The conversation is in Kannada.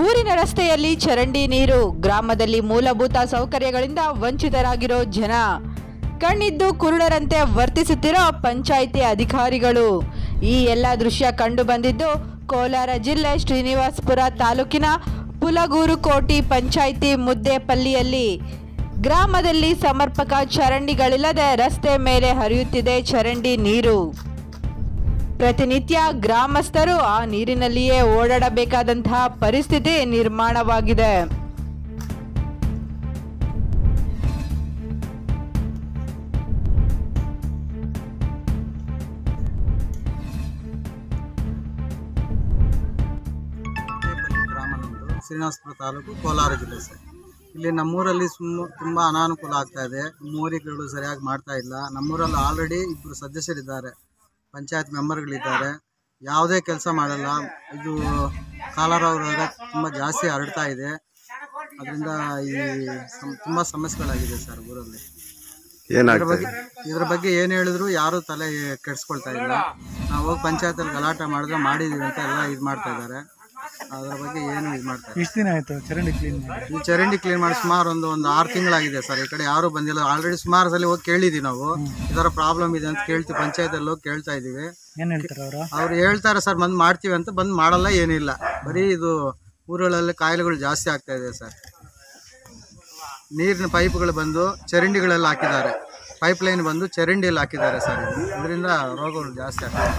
ಊರಿನ ರಸ್ತೆಯಲ್ಲಿ ಚರಂಡಿ ನೀರು, ಗ್ರಾಮದಲ್ಲಿ ಮೂಲಭೂತ ಸೌಕರ್ಯಗಳಿಂದ ವಂಚಿತರಾಗಿರೋ ಜನ, ಕಣ್ಣಿದ್ದು ಕುರುಡರಂತೆ ವರ್ತಿಸುತ್ತಿರೋ ಪಂಚಾಯಿತಿ ಅಧಿಕಾರಿಗಳು. ಈ ಎಲ್ಲ ದೃಶ್ಯ ಕಂಡು ಬಂದಿದ್ದು ಕೋಲಾರ ಜಿಲ್ಲೆ ಶ್ರೀನಿವಾಸಪುರ ತಾಲೂಕಿನ ಪುಲಗೂರುಕೋಟಿ ಪಂಚಾಯಿತಿ ಮುದ್ದೇಪಲ್ಲಿಯಲ್ಲಿ. ಗ್ರಾಮದಲ್ಲಿ ಸಮರ್ಪಕ ಚರಂಡಿಗಳಿಲ್ಲದೆ ರಸ್ತೆ ಮೇಲೆ ಹರಿಯುತ್ತಿದೆ ಚರಂಡಿ ನೀರು. ಪ್ರತಿನಿತ್ಯ ಗ್ರಾಮಸ್ಥರು ಆ ನೀರಿನಲ್ಲಿಯೇ ಓಡಾಡಬೇಕಾದಂತಹ ಪರಿಸ್ಥಿತಿ ನಿರ್ಮಾಣವಾಗಿದೆ. ಗ್ರಾಮ ನಮ್ಮದು ಶ್ರೀನಿವಾಸಪುರ ತಾಲೂಕು, ಕೋಲಾರ ಜಿಲ್ಲೆ ಸರ್. ಇಲ್ಲಿ ನಮ್ಮೂರಲ್ಲಿ ತುಂಬ ಅನಾನುಕೂಲ ಆಗ್ತಾ ಇದೆ. ಮೋರಿಗಳು ಸರಿಯಾಗಿ ಮಾಡ್ತಾ ಇಲ್ಲ. ನಮ್ಮೂರಲ್ಲಿ ಆಲ್ರೆಡಿ 2 ಸದಸ್ಯರಿದ್ದಾರೆ, ಪಂಚಾಯತ್ ಮೆಂಬರ್ಗಳಿದ್ದಾರೆ. ಯಾವುದೇ ಕೆಲಸ ಮಾಡಲ್ಲ. ಇದು ಕಾಲರ ರೋಗ ತುಂಬ ಜಾಸ್ತಿ ಹರಡ್ತಾ ಇದೆ. ಅದರಿಂದ ತುಂಬ ಸಮಸ್ಯೆಗಳಾಗಿದೆ ಸರ್ ಊರಲ್ಲಿ. ಇದ್ರ ಬಗ್ಗೆ ಏನು ಹೇಳಿದ್ರು ಯಾರು ತಲೆ ಕೆಡಿಸ್ಕೊಳ್ತಾ ಇಲ್ಲ. ನಾವು ಹೋಗಿ ಪಂಚಾಯತಲ್ಲಿ ಗಲಾಟೆ ಮಾಡಿದ್ದೀವಿ ಅಂತ ಎಲ್ಲ ಇದು ಮಾಡ್ತಾ ಇದ್ದಾರೆ. ಅದರ ಬಗ್ಗೆ ಏನು ಇದು ಮಾಡ್ತಾರೆ. ಎಷ್ಟು ದಿನ ಆಯಿತು ಚರಂಡಿ ಕ್ಲೀನ್ ಮಾಡಿ? ಈ ಚರಂಡಿ ಕ್ಲೀನ್ ಮಾಡಿ ಸುಮಾರು ಒಂದು 6 ತಿಂಗಳಾಗಿದೆ ಸರ್. ಈ ಕಡೆ ಯಾರೂ ಬಂದಿಲ್ಲ. ಆಲ್ರೆಡಿ ಸುಮಾರು ಸಲ ಹೋಗಿ ಕೇಳಿದ್ದೀವಿ ನಾವು, ಇದರ ಪ್ರಾಬ್ಲಮ್ ಇದೆ ಅಂತ ಕೇಳ್ತೀವಿ. ಪಂಚಾಯತಲ್ಲಿ ಹೋಗಿ ಕೇಳ್ತಾ ಇದ್ದೀವಿ. ಏನು ಹೇಳ್ತಾರೆ ಅವರು? ಅವ್ರು ಹೇಳ್ತಾರೆ ಸರ್ ಬಂದು ಮಾಡ್ತೀವಿ ಅಂತ, ಬಂದು ಮಾಡಲ್ಲ, ಏನಿಲ್ಲ. ಬರೀ ಇದು ಊರುಗಳಲ್ಲಿ ಕಾಯಿಲೆಗಳು ಜಾಸ್ತಿ ಆಗ್ತಾ ಇದೆ ಸರ್. ನೀರಿನ ಪೈಪ್ಗಳು ಬಂದು ಚರಂಡಿಗಳೆಲ್ಲ ಹಾಕಿದ್ದಾರೆ. ಪೈಪ್ ಲೈನ್ ಬಂದು ಚರಂಡಿಯಲ್ಲಿ ಹಾಕಿದ್ದಾರೆ ಸರ್. ಇದರಿಂದ ರೋಗಗಳು ಜಾಸ್ತಿ ಆಗ್ತದೆ.